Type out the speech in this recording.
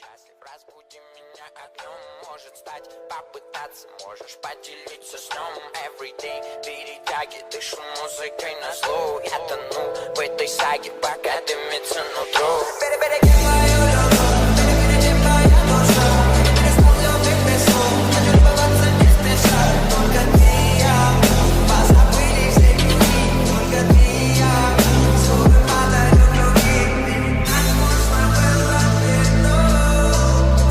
счастлив. Разбуди меня огнем, может стать, попытаться, можешь поделиться сном. Everyday перетяги, дышу музыкой на зло. Я тону в этой саге, пока дымится нутро. Перебереги мою